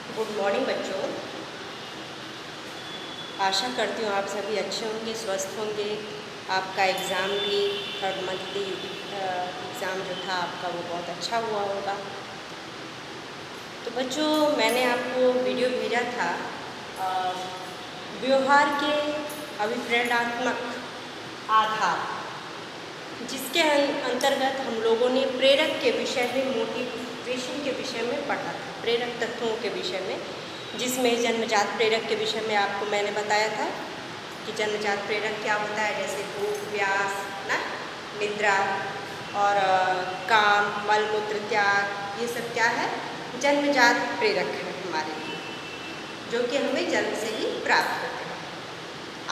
Good morning बच्चों। आशा करती हूँ आप सभी अच्छे होंगे, स्वस्थ होंगे। आपका एग्ज़ाम भी थर्ड मंथली एग्ज़ाम जो था आपका वो बहुत अच्छा हुआ होगा। तो बच्चों, मैंने आपको वीडियो भेजा था व्यवहार के अभिप्रेरणात्मक आधार, जिसके अंतर्गत हम लोगों ने प्रेरक के विषय में, मोटिवेशन के विषय में पढ़ा था, प्रेरक तत्वों के विषय में, जिसमें जन्मजात प्रेरक के विषय में आपको मैंने बताया था कि जन्मजात प्रेरक क्या होता है। जैसे भूख, प्यास, ना, निद्रा और काम, मल मूत्र त्याग, ये सब क्या है, जन्मजात प्रेरक है हमारे लिए, जो कि हमें जन्म से ही प्राप्त होते हैं।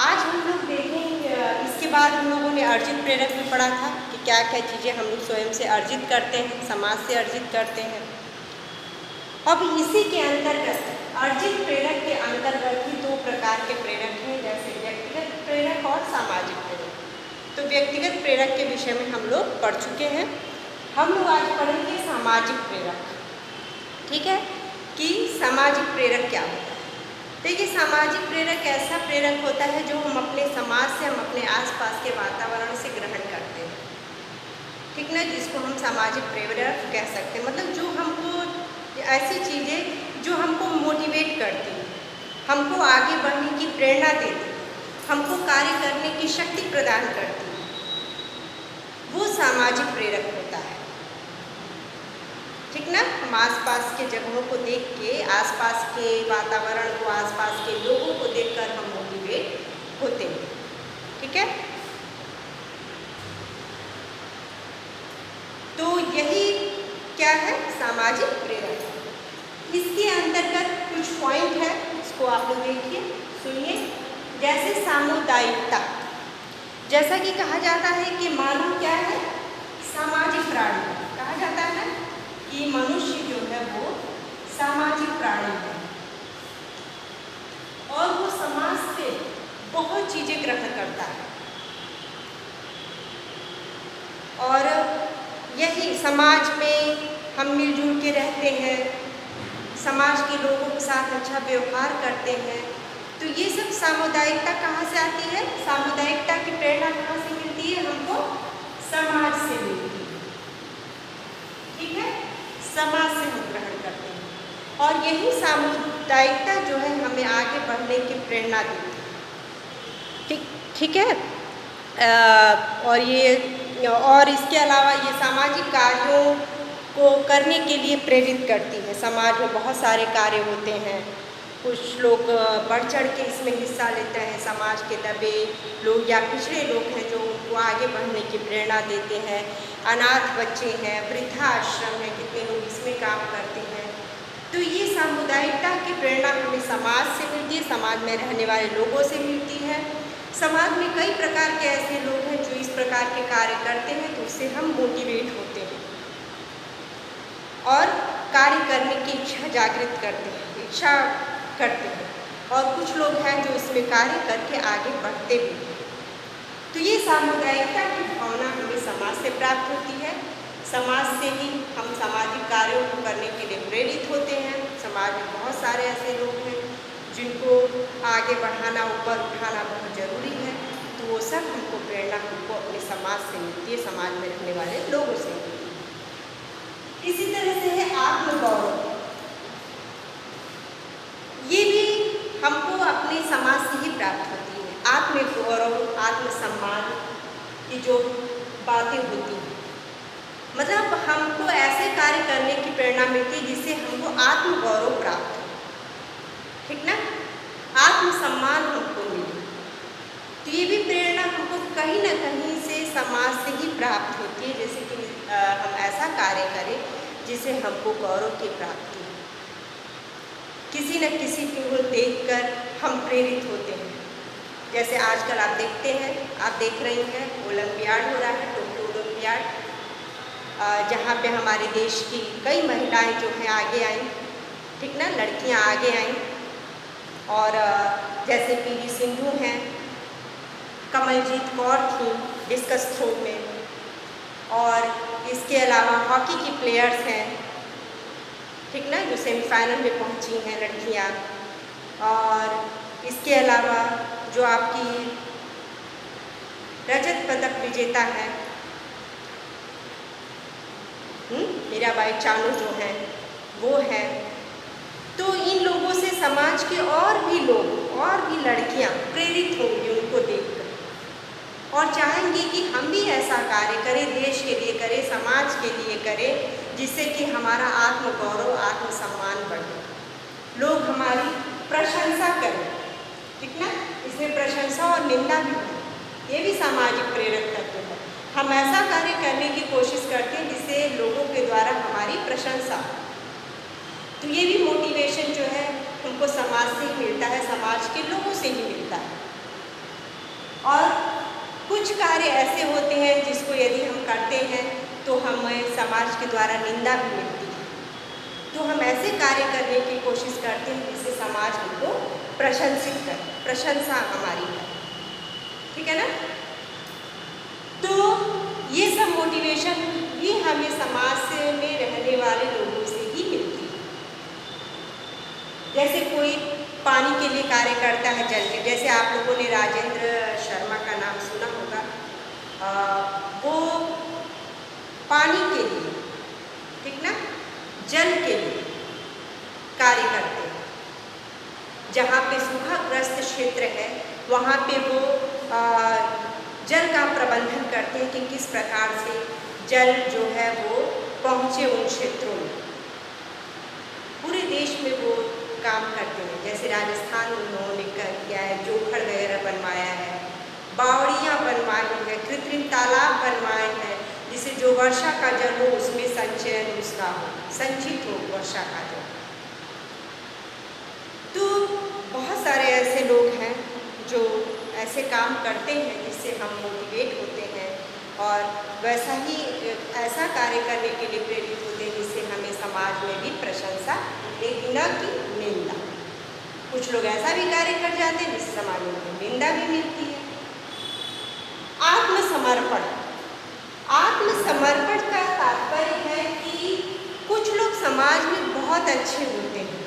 आज हम लोग देखेंगे, इसके बाद हम लोगों ने अर्जित प्रेरक भी पढ़ा था कि क्या क्या चीज़ें हम लोग स्वयं से अर्जित करते हैं, समाज से अर्जित करते हैं। अब इसी के अंतर्गत अर्जित प्रेरक के अंतर्गत ही दो प्रकार के प्रेरक हैं, जैसे व्यक्तिगत प्रेरक और सामाजिक प्रेरक। तो व्यक्तिगत प्रेरक के विषय में हम लोग पढ़ चुके हैं। हम लोग आज पढ़ेंगे सामाजिक प्रेरक। ठीक है, कि सामाजिक प्रेरक क्या होता है। देखिए, सामाजिक प्रेरक ऐसा प्रेरक होता है जो हम अपने समाज से, हम अपने आसपास के वातावरण से ग्रहण करते हैं। ठीक ना, जिसको हम सामाजिक प्रेरक कह सकते हैं। मतलब जो हमको ऐसी चीज़ें जो हमको मोटिवेट करती हैं, हमको आगे बढ़ने की प्रेरणा देती हैं, हमको कार्य करने की शक्ति प्रदान करती हैं, वो सामाजिक प्रेरक होता है। ठीक ना, हम आसपास के जगहों को देख के, आसपास के वातावरण को, आसपास के लोगों को देखकर हम मोटिवेट होते हैं। ठीक है, तो यही क्या है, सामाजिक प्रेरक। इसके अंतर्गत कुछ पॉइंट है, इसको आप लोग देखिए, सुनिए। जैसे सामुदायिकता, जैसा कि कहा जाता है कि मानव क्या है, सामाजिक प्राणी। कहा जाता है कि मनुष्य जो है वो सामाजिक प्राणी है और वो समाज से बहुत चीज़ें ग्रहण करता है। और यही समाज में हम मिलजुल के रहते हैं, समाज के लोगों के साथ अच्छा व्यवहार करते हैं। तो ये सब सामुदायिकता कहाँ से आती है, सामुदायिकता की प्रेरणा कहाँ से मिलती है, हमको समाज से मिलती है। ठीक है, समाज से हम ग्रहण करते हैं और यही सामुदायिकता जो है हमें आगे बढ़ने की प्रेरणा देती है। ठीक है। और इसके अलावा ये सामाजिक कार्यों को करने के लिए प्रेरित करती है। समाज में बहुत सारे कार्य होते हैं, कुछ लोग बढ़ चढ़ के इसमें हिस्सा लेते हैं। समाज के दबे लोग या पिछड़े लोग हैं जो उनको आगे बढ़ने की प्रेरणा देते हैं। अनाथ बच्चे हैं, वृद्धाश्रम है, कितने लोग इसमें काम करते हैं। तो ये सामुदायिकता की प्रेरणा हमें समाज से मिलती है, समाज में रहने वाले लोगों से मिलती है। समाज में कई प्रकार के ऐसे लोग हैं जो इस प्रकार के कार्य करते हैं, तो उससे हम मोटिवेट होते हैं और कार्य करने की इच्छा जागृत करते हैं, इच्छा करते हैं। और कुछ लोग हैं जो इसमें कार्य करके आगे बढ़ते भी हैं। तो ये सामुदायिकता की भावना हमें समाज से प्राप्त होती है। समाज से ही हम सामाजिक कार्यों को करने के लिए प्रेरित होते हैं। समाज में बहुत सारे ऐसे लोग हैं जिनको आगे बढ़ाना, ऊपर उठाना बहुत ज़रूरी है। तो वो सब हमको प्रेरणा हमको अपने समाज से मिलती है, समाज में रहने वाले लोगों से मिलती है। इसी तरह से है आत्मगौरव। ये भी हमको अपने समाज से ही प्राप्त होती है। आत्मगौरव, आत्मसम्मान की जो बातें होती हैं, मतलब हमको ऐसे कार्य करने की प्रेरणा मिलती है जिससे हमको आत्मगौरव प्राप्त हो। ठीक ना, आत्मसम्मान हमको मिले। तो ये भी प्रेरणा हमको कहीं ना कहीं से समाज से ही प्राप्त होती है। जैसे कि हम ऐसा कार्य करें जिसे हमको गौरव की प्राप्ति हो, किसी न किसी को देखकर हम प्रेरित होते हैं। जैसे आजकल आप देखते हैं, आप देख रही हैं, ओलंपियाड हो रहा है, टोक्यो ओलंपियाड, जहाँ पे हमारे देश की कई महिलाएं जो हैं आगे आई। ठीक ना, लड़कियां आगे आई। और जैसे पीवी सिंधु हैं, कमलजीत कौर थी डिस्कस थ्रो में, और इसके अलावा हॉकी की प्लेयर्स हैं ठीक ना, जो सेमीफाइनल में पहुंची हैं लड़कियां। और इसके अलावा जो आपकी रजत पदक विजेता है मीराबाई चानू जो हैं वो है। तो इन लोगों से समाज के और भी लोग और भी लड़कियां प्रेरित होंगी उनको देखकर और चाहेंगी कि हम भी ऐसा कार्य करें, देश के लिए करें, समाज के लिए करें, जिससे कि हमारा आत्मगौरव आत्मसम्मान बढ़े, लोग हमारी प्रशंसा करें। ठीक ना, इसमें प्रशंसा और निंदा भी है, ये भी सामाजिक प्रेरक तत्व है। हम ऐसा कार्य करने की कोशिश करते हैं जिससे लोगों के द्वारा हमारी प्रशंसा, तो ये भी मोटिवेशन जो है हमको समाज से ही मिलता है, समाज के लोगों से ही मिलता है। और कुछ कार्य ऐसे होते हैं जिसको यदि हम करते हैं तो हमें समाज के द्वारा निंदा भी मिलती है, तो हम ऐसे कार्य करने की कोशिश करते हैं जिससे समाज हमको प्रशंसित करे, प्रशंसा हमारी करे। ठीक है ना, तो ये सब मोटिवेशन भी हमें समाज से में रहने वाले लोगों से ही मिलती है। जैसे कोई पानी के लिए कार्य करता है, जल के, जैसे आप लोगों ने राजेंद्र शर्मा का नाम सुना होगा, वो पानी के लिए, ठीक ना, जल के लिए कार्य करते हैं। जहाँ पे सूखाग्रस्त क्षेत्र है वहाँ पे वो जल का प्रबंधन करते हैं कि किस प्रकार से जल जो है वो पहुँचे उन क्षेत्रों में। पूरे देश में वो काम करते हैं। जैसे राजस्थान में उन्होंने किया है, जोखड़ वगैरह बनवाया है, बावड़ियाँ बनवाई हैं, कृत्रिम तालाब बनवाए हैं, जिससे जो वर्षा का जल हो उसमें संचयन उसका हो, संचित हो वर्षा का जल। तो बहुत सारे ऐसे लोग हैं जो ऐसे काम करते हैं जिससे हम मोटिवेट होते हैं और वैसा ही ऐसा कार्य करने के लिए प्रेरित होते हैं जिससे हमें समाज में भी प्रशंसा मिलेगी, न कि निंदा। कुछ लोग ऐसा भी कार्य कर जाते हैं जिससे समाज में निंदा भी मिलती है। आत्मसमर्पण, आत्मसमर्पण का तात्पर्य है कि कुछ लोग समाज में बहुत अच्छे होते हैं,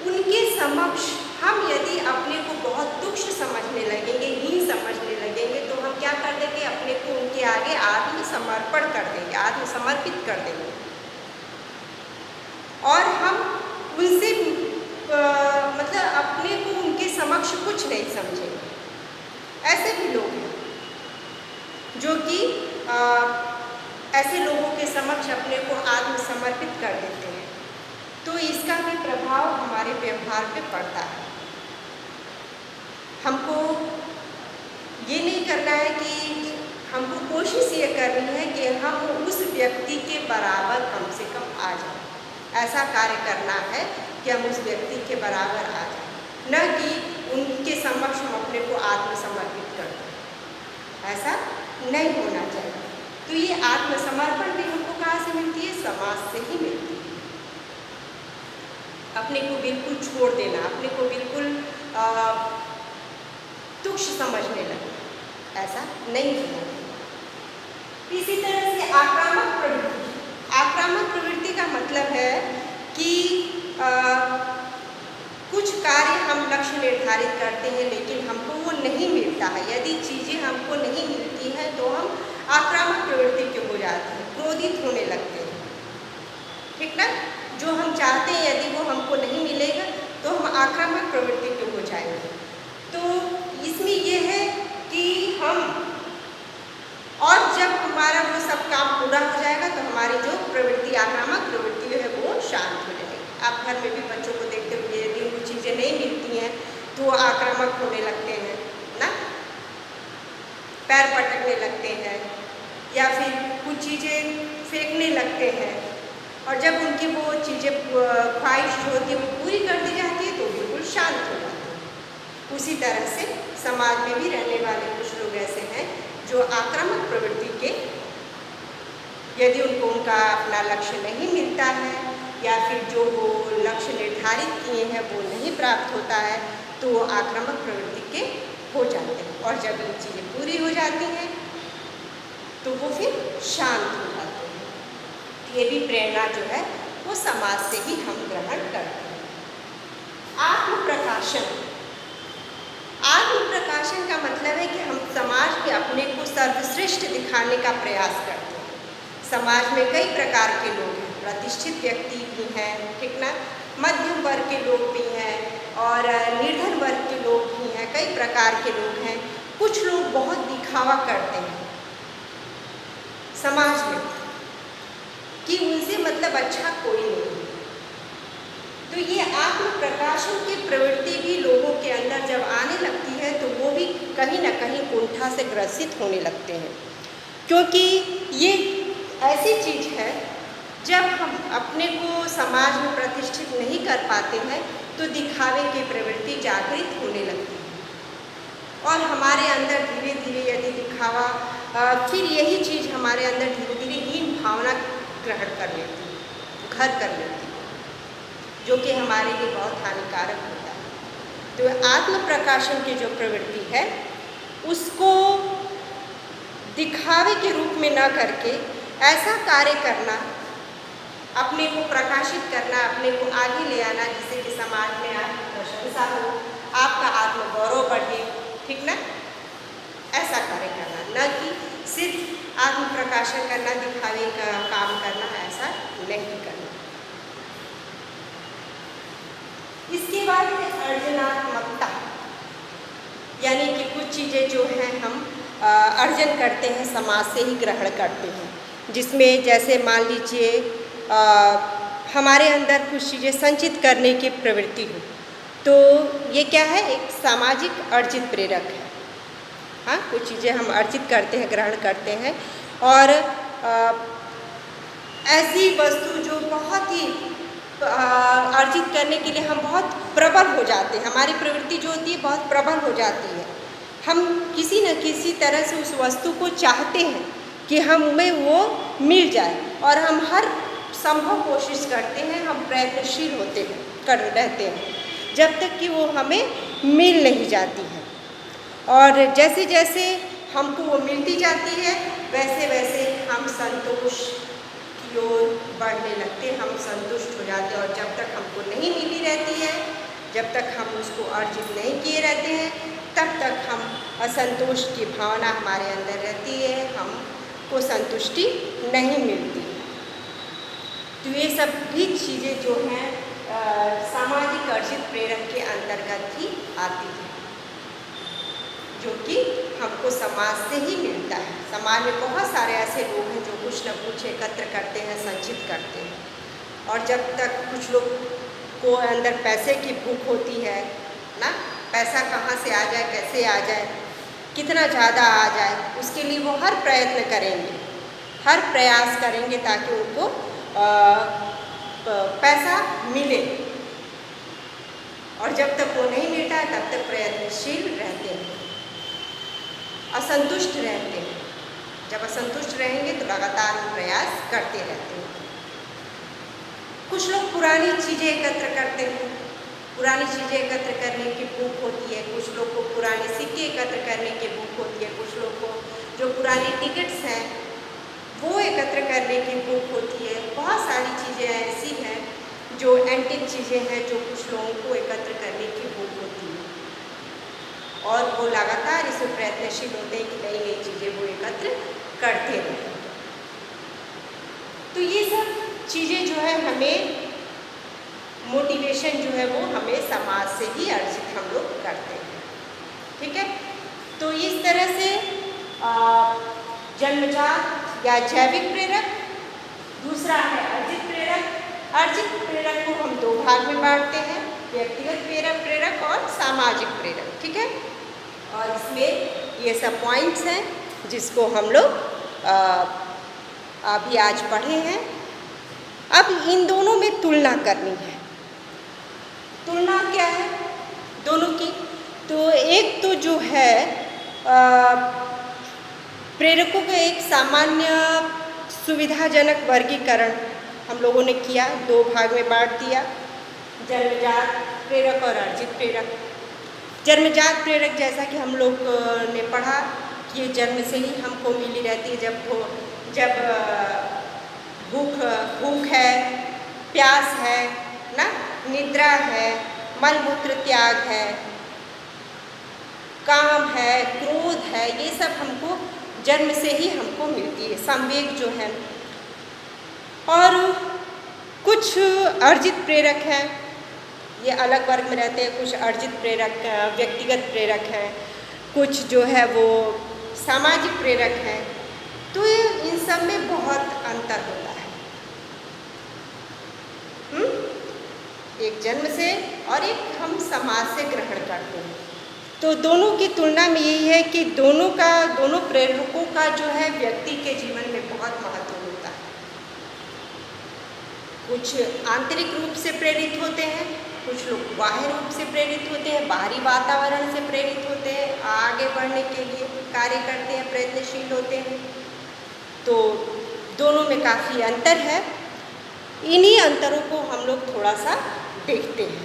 उनके समक्ष हम यदि अपने को बहुत तुच्छ समझने लगेंगे, हीन समझने लगेंगे, तो हम क्या कर देंगे, अपने को उनके आगे आत्मसमर्पण कर देंगे, आत्मसमर्पित कर देंगे और हम उनसे मतलब अपने को उनके समक्ष कुछ नहीं समझेंगे। ऐसे भी लोग हैं जो कि ऐसे लोगों के समक्ष अपने को आत्मसमर्पित कर देते हैं, तो इसका भी प्रभाव हमारे व्यवहार पे पड़ता है। हमको ये नहीं करना है कि हमको कोशिश ये करनी है कि हम उस व्यक्ति के बराबर कम से कम आ जाएं। ऐसा कार्य करना है कि हम उस व्यक्ति के बराबर आ जाएं, न कि उनके समक्ष हम अपने को आत्मसमर्पित कर दें। ऐसा नहीं होना चाहिए। तो ये आत्मसमर्पण भी हमको कहाँ से मिलती है? समाज से ही मिलती है। अपने को बिल्कुल छोड़ देना, अपने को बिल्कुल तुच्छ समझने लगना, ऐसा नहीं होना चाहिए। इसी तरह से आक्रामक प्रवृत्ति, आक्रामक प्रवृत्ति का मतलब है कि कुछ कार्य हम लक्ष्य निर्धारित करते हैं लेकिन हमको वो नहीं मिलता है। यदि चीज़ें हमको नहीं मिलती हैं तो हम आक्रामक प्रवृत्ति के हो जाते हैं, क्रोधित होने लगते हैं। ठीक ना, जो हम चाहते हैं यदि वो हमको नहीं मिलेगा तो हम आक्रामक प्रवृत्ति के हो जाएंगे। तो इसमें ये है कि हम, और जब हमारा वो सब काम पूरा हो जाएगा तो हमारी जो प्रवृत्ति, आक्रामक प्रवृत्ति है वो शांत हो जाएगी। आप घर में भी बच्चों को देखते होंगे, यदि उनको चीज़ें नहीं मिलती हैं तो वो आक्रामक होने लगते हैं ना, पैर पटकने लगते हैं या फिर कुछ चीज़ें फेंकने लगते हैं। और जब उनकी वो चीज़ें ख्वाहिश होती है वो पूरी कर दी जाती है तो बिल्कुल शांत हो जाते हैं। उसी तरह से समाज में भी रहने वाले कुछ लोग ऐसे हैं जो आक्रामक प्रवृत्ति के, यदि उनको उनका अपना लक्ष्य नहीं मिलता है या फिर जो वो लक्ष्य निर्धारित किए हैं वो नहीं प्राप्त होता है तो वो आक्रामक प्रवृत्ति के हो जाते हैं। और जब ये चीज़ें पूरी हो जाती हैं तो वो फिर शांत हो जाते हैं, ये भी प्रेरणा जो है वो समाज से ही हम ग्रहण करते हैं। आत्म प्रकाशन, आत्म प्रकाशन का मतलब है कि हम समाज में अपने को सर्वश्रेष्ठ दिखाने का प्रयास करते हैं। समाज में कई प्रकार के लोग हैं, प्रतिष्ठित व्यक्ति भी हैं, ठीक ना, मध्यम वर्ग के लोग भी हैं और निर्धन वर्ग के लोग भी हैं, कई प्रकार के लोग हैं। कुछ लोग बहुत दिखावा करते हैं समाज में कि उनसे मतलब अच्छा कोई नहीं। तो ये आत्म प्रकाशन की प्रवृत्ति भी लोगों के अंदर जब आने लगती है तो वो भी कहीं ना कहीं कुंठा से ग्रसित होने लगते हैं, क्योंकि ये ऐसी चीज़ है जब हम अपने को समाज में प्रतिष्ठित नहीं कर पाते हैं तो दिखावे की प्रवृत्ति जागृत होने लगती है और हमारे अंदर धीरे धीरे यदि दिखावा फिर यही चीज़ हमारे अंदर धीरे धीरे हीन भावना ग्रहण कर लेती है, घर कर लेती है, जो कि हमारे लिए बहुत हानिकारक होता है। तो आत्म प्रकाशन की जो प्रवृत्ति है उसको दिखावे के रूप में न करके ऐसा कार्य करना, अपने को प्रकाशित करना, अपने को आगे ले आना जिससे कि समाज में आपकी प्रशंसा हो, आपका आत्मगौरव बढ़े, ठीक ना, ऐसा कार्य करना, न कि सिर्फ आत्म प्रकाशन करना, दिखावे का काम करना, ऐसा नहीं करना। इसके बाद है अर्जनात्मकता, यानी कि कुछ चीज़ें जो हैं हम अर्जन करते हैं, समाज से ही ग्रहण करते हैं, जिसमें जैसे मान लीजिए हमारे अंदर कुछ चीज़ें संचित करने की प्रवृत्ति हो, तो ये क्या है, एक सामाजिक अर्जित प्रेरक है। हाँ, कुछ चीज़ें हम अर्जित करते हैं, ग्रहण करते हैं और ऐसी वस्तु जो बहुत ही अर्जित करने के लिए हम बहुत प्रबल हो जाते हैं, हमारी प्रवृत्ति जो होती है बहुत प्रबल हो जाती है। हम किसी न किसी तरह से उस वस्तु को चाहते हैं कि हमें वो मिल जाए और हम हर संभव कोशिश करते हैं, हम प्रयत्नशील होते हैं, कर रहते हैं, जब तक कि वो हमें मिल नहीं जाती है। और जैसे जैसे हमको वो मिलती जाती है वैसे वैसे हम संतोष की ओर बढ़ने लगते हैं, हम संतुष्ट हो जाते हैं और जब तक हमको नहीं मिली रहती है, जब तक हम उसको अर्जित नहीं किए रहते हैं, तब तक हम असंतोष की भावना हमारे अंदर रहती है, हमको संतुष्टि नहीं मिलती। तो ये सब भी चीज़ें जो हैं सामाजिक अर्जित प्रेरक के अंतर्गत ही आती है, जो कि हमको समाज से ही मिलता है। समाज में बहुत सारे ऐसे लोग हैं जो कुछ न कुछ एकत्र करते हैं, संचित करते हैं, और जब तक कुछ लोग को अंदर पैसे की भूख होती है ना, पैसा कहाँ से आ जाए, कैसे आ जाए, कितना ज़्यादा आ जाए, उसके लिए वो हर प्रयत्न करेंगे, हर प्रयास करेंगे ताकि उनको पैसा मिले, और जब तक वो नहीं मिलता तब तक प्रयत्नशील रहते हैं, असंतुष्ट रहते हैं। जब असंतुष्ट रहेंगे तो लगातार प्रयास करते रहते हैं। कुछ लोग पुरानी चीज़ें एकत्र करते हैं, पुरानी चीज़ें एकत्र करने की भूख होती है, कुछ लोग को पुराने सिक्के एकत्र करने की भूख होती है, कुछ लोग को जो पुरानी टिकट्स हैं वो एकत्र करने की भूख होती है। बहुत सारी चीज़ें ऐसी हैं जो एंटिक चीज़ें हैं जो कुछ लोगों को एकत्र करने की भूख होती है और वो लगातार इसमें प्रयत्नशील होते हैं कि नई नई चीज़ें वो एकत्र करते रहें। तो ये सब चीज़ें जो है हमें मोटिवेशन जो है वो हमें समाज से ही अर्जित हम लोग करते हैं, ठीक है। तो इस तरह से जन्मजात या जैविक प्रेरक, दूसरा है अर्जित प्रेरक। अर्जित प्रेरक को हम दो भाग में बांटते हैं, व्यक्तिगत प्रेरक और सामाजिक प्रेरक, ठीक है। और इसमें ये सब पॉइंट्स हैं जिसको हम लोग अभी आज पढ़े हैं। अब इन दोनों में तुलना करनी है। तुलना क्या है दोनों की? तो एक तो जो है प्रेरकों का एक सामान्य सुविधाजनक वर्गीकरण हम लोगों ने किया, दो भाग में बांट दिया, जन्मजात प्रेरक और अर्जित प्रेरक। जन्मजात प्रेरक जैसा कि हम लोग ने पढ़ा कि ये जन्म से ही हमको मिली रहती है, जब भूख भूख है, प्यास है ना, निद्रा है, मलमूत्र त्याग है, काम है, क्रोध है, ये सब हमको जन्म से ही हमको मिलती है, संवेग जो है। और कुछ अर्जित प्रेरक हैं, ये अलग वर्ग में रहते हैं। कुछ अर्जित प्रेरक व्यक्तिगत प्रेरक हैं, कुछ जो है वो सामाजिक प्रेरक हैं। तो इन सब में बहुत अंतर होता है। एक जन्म से और एक हम समाज से ग्रहण करते हैं। तो दोनों की तुलना में यही है कि दोनों प्रेरकों का जो है व्यक्ति के जीवन में बहुत महत्व होता है। कुछ आंतरिक रूप से प्रेरित होते हैं, कुछ लोग बाह्य रूप से प्रेरित होते हैं, बाहरी वातावरण से प्रेरित होते हैं, आगे बढ़ने के लिए कार्य करते हैं, प्रयत्नशील होते हैं। तो दोनों में काफ़ी अंतर है। इन्हीं अंतरों को हम लोग थोड़ा सा देखते हैं।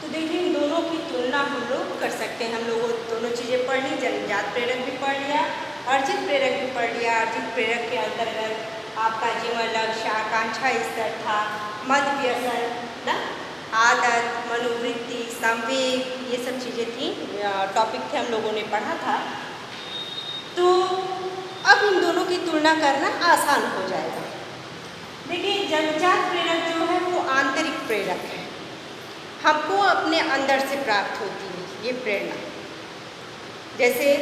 तो देखिए, इन दोनों की तुलना हम लोग कर सकते हैं। हम लोगों दोनों चीज़ें पढ़ ली, जन्मजात प्रेरक भी पढ़ लिया, अर्जित प्रेरक भी पढ़ लिया। अर्जित प्रेरक के अंतर्गत आपका जीवन लक्ष्य, आकांक्षा स्तर था, मद व्यसन ना, आदत, मनोवृत्ति, संवेग, ये सब चीज़ें थी, टॉपिक थे, हम लोगों ने पढ़ा था। तो अब इन दोनों की तुलना करना आसान हो जाएगा। देखिए, जन्मजात प्रेरक जो है वो आंतरिक प्रेरक है, हमको अपने अंदर से प्राप्त होती है ये प्रेरणा। जैसे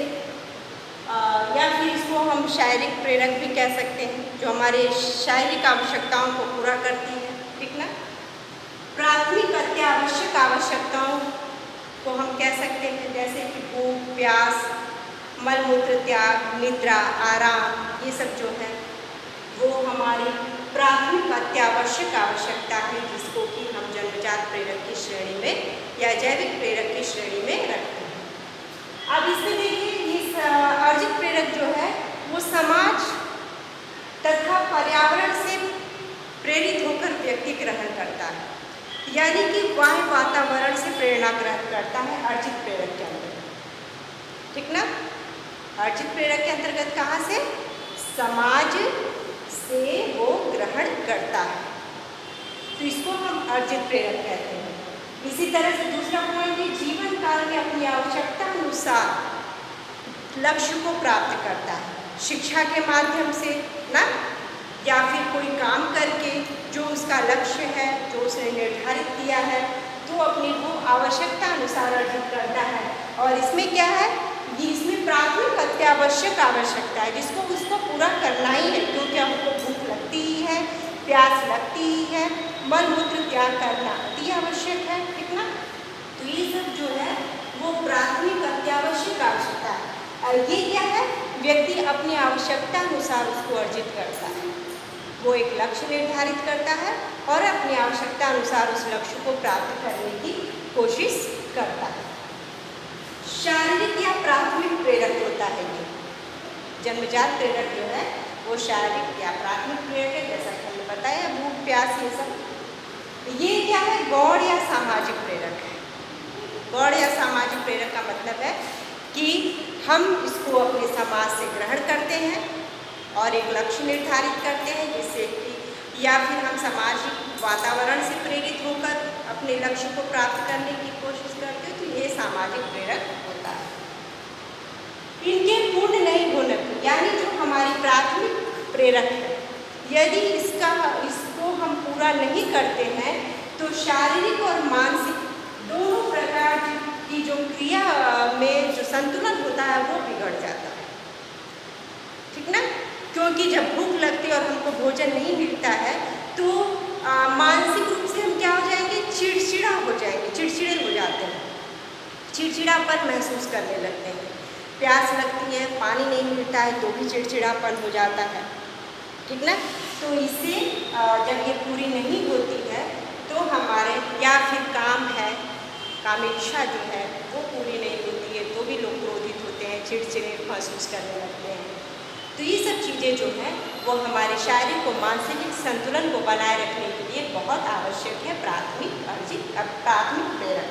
या फिर इसको हम शारीरिक प्रेरक भी कह सकते हैं, जो हमारे शारीरिक आवश्यकताओं को पूरा करती है, ठीक ना। प्राथमिक अत्यावश्यक आवश्यकताओं को हम कह सकते हैं, जैसे कि भूख, प्यास, मलमूत्र त्याग, निद्रा, आराम, ये सब जो है वो हमारी प्राथमिक अत्यावश्यक आवश्यकता है, जिसको कि हम जन्मजात प्रेरक की श्रेणी में या जैविक प्रेरक की श्रेणी में रखते हैं। अब इसमें देखिए, इस अर्जित प्रेरक जो है वो समाज तथा पर्यावरण से प्रेरित होकर व्यक्ति ग्रहण करता है, यानी कि बाह्य वातावरण से प्रेरणा ग्रहण करता है अर्जित प्रेरक के अंतर्गत, ठीक ना। अर्जित प्रेरक के अंतर्गत कहाँ से? समाज से वो ग्रहण करता है, तो इसको हम अर्जित प्रेरक कहते हैं। इसी तरह से दूसरा पॉइंट है, जीवन काल में अपनी आवश्यकता अनुसार लक्ष्य को प्राप्त करता है, शिक्षा के माध्यम से ना, या फिर कोई काम करके जो उसका लक्ष्य है, जो उसने निर्धारित किया है, तो अपनी वो आवश्यकता अनुसार अर्जित करता है। और इसमें क्या है, ये इसमें प्राथमिक अत्यावश्यक आवश्यकता है, जिसको उसको पूरा करना ही है, क्योंकि हमको भूख लगती ही है, प्यास लगती ही है, मलमूत्र त्याग करना अति आवश्यक है, ठीक ना। तो ये सब जो है वो प्राथमिक अत्यावश्यक आवश्यकता है। और ये क्या है, व्यक्ति अपनी आवश्यकता अनुसार उसको अर्जित करता है। वो एक लक्ष्य निर्धारित करता है और अपनी आवश्यकता अनुसार उस लक्ष्य को प्राप्त करने की कोशिश करता है। शारीरिक या प्राथमिक प्रेरक होता है ये जन्मजात प्रेरक जो है वो शारीरिक या प्राथमिक प्रेरक है, जैसा कि हमने बताया, भूख, प्यास, ये सब। ये क्या है, गौड़ या सामाजिक प्रेरक है। गौड़ या सामाजिक प्रेरक का मतलब है कि हम इसको अपने समाज से ग्रहण करते हैं और एक लक्ष्य निर्धारित करते हैं, जिससे कि या फिर हम सामाजिक वातावरण से प्रेरित होकर अपने लक्ष्य को प्राप्त करने की कोशिश करते हैं, तो ये सामाजिक प्रेरक होता है। इनके पूर्ण नहीं होने पर, यानी जो हमारी प्राथमिक प्रेरक है, यदि इसको हम पूरा नहीं करते हैं तो शारीरिक और मानसिक दोनों प्रकार की जो क्रिया में जो संतुलन होता है वो बिगड़ जाता है, ठीक ना। क्योंकि जब भूख लगती है और हमको भोजन नहीं मिलता है तो मानसिक रूप से हम क्या हो जाएंगे, चिड़चिड़ा हो जाएंगे, चिड़चिड़े हो जाते हैं, चिड़चिड़ापन महसूस करने लगते हैं। प्यास लगती है, पानी नहीं मिलता है तो भी चिड़चिड़ापन हो जाता है, ठीक ना। तो इससे जब ये पूरी नहीं होती है तो हमारे या फिर काम है, कामेच्छा जो है वो पूरी नहीं होती है तो भी लोग क्रोधित होते हैं, चिड़चिड़े महसूस करने लगते हैं। तो ये सब चीज़ें जो हैं वो हमारे शारीरिक और मानसिक संतुलन को बनाए रखने के लिए बहुत आवश्यक है प्राथमिक प्रेरक।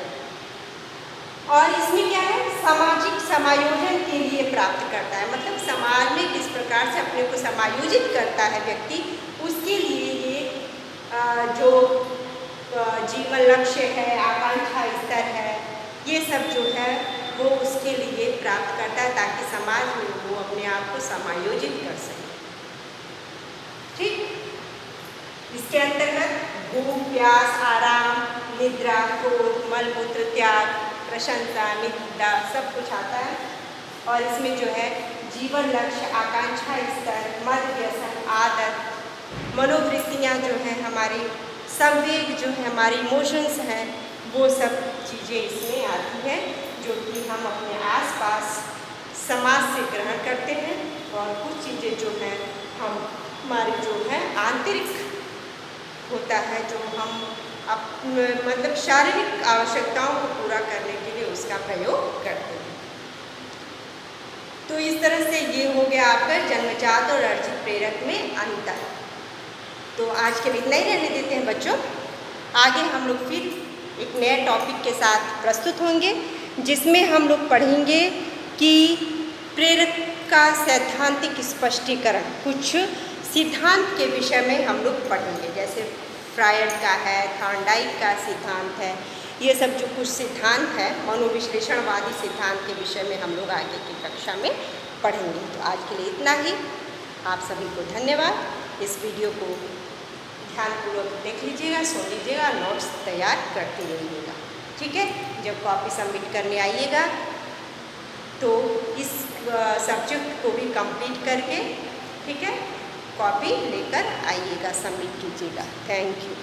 और इसमें क्या है, सामाजिक समायोजन के लिए प्राप्त करता है, मतलब समाज में किस प्रकार से अपने को समायोजित करता है व्यक्ति, उसके लिए ये जो जीवन लक्ष्य है, आकांक्षा स्तर है, ये सब जो है वो उसके लिए प्राप्त करता है ताकि समाज में वो अपने आप को समायोजित कर सके। ठीक, इसके अंतर्गत भूख, प्यास, आराम, निद्रा, क्रोध, मलमूत्र त्याग, प्रशंसा, निंदा सब कुछ आता है। और इसमें जो है जीवन लक्ष्य, आकांक्षा स्तर, मद, व्यसन, आदत, मनोवृत्तियाँ जो हैं, हमारी संवेग जो है, हमारी इमोशंस हैं, वो सब चीज़ें इसमें आती हैं जो कि हम अपने आसपास समाज से ग्रहण करते हैं। और कुछ चीज़ें जो हैं हम हमारी जो है आंतरिक होता है, जो हम मतलब शारीरिक आवश्यकताओं को पूरा करने के लिए उसका प्रयोग करते हैं। तो इस तरह से ये हो गया आपका जन्मजात और अर्जित प्रेरक में अंतर। तो आज के लिए इतना ही रहने देते हैं बच्चों। आगे हम लोग फिर एक नए टॉपिक के साथ प्रस्तुत होंगे, जिसमें हम लोग पढ़ेंगे कि प्रेरक का सैद्धांतिक स्पष्टीकरण, कुछ सिद्धांत के विषय में हम लोग पढ़ेंगे, जैसे फ्रायड का है, थॉर्नडाइक का सिद्धांत है, ये सब जो कुछ सिद्धांत है मनोविश्लेषणवादी सिद्धांत के विषय में हम लोग आगे की कक्षा में पढ़ेंगे। तो आज के लिए इतना ही। आप सभी को धन्यवाद। इस वीडियो को ध्यानपूर्वक देख लीजिएगा, सुन लीजिएगा, नोट्स तैयार करते रहिएगा। ठीक है, जब कॉपी सबमिट करने आइएगा तो इस सब्जेक्ट को भी कंप्लीट करके, ठीक है, कॉपी लेकर आइएगा, सबमिट कीजिएगा। Thank you.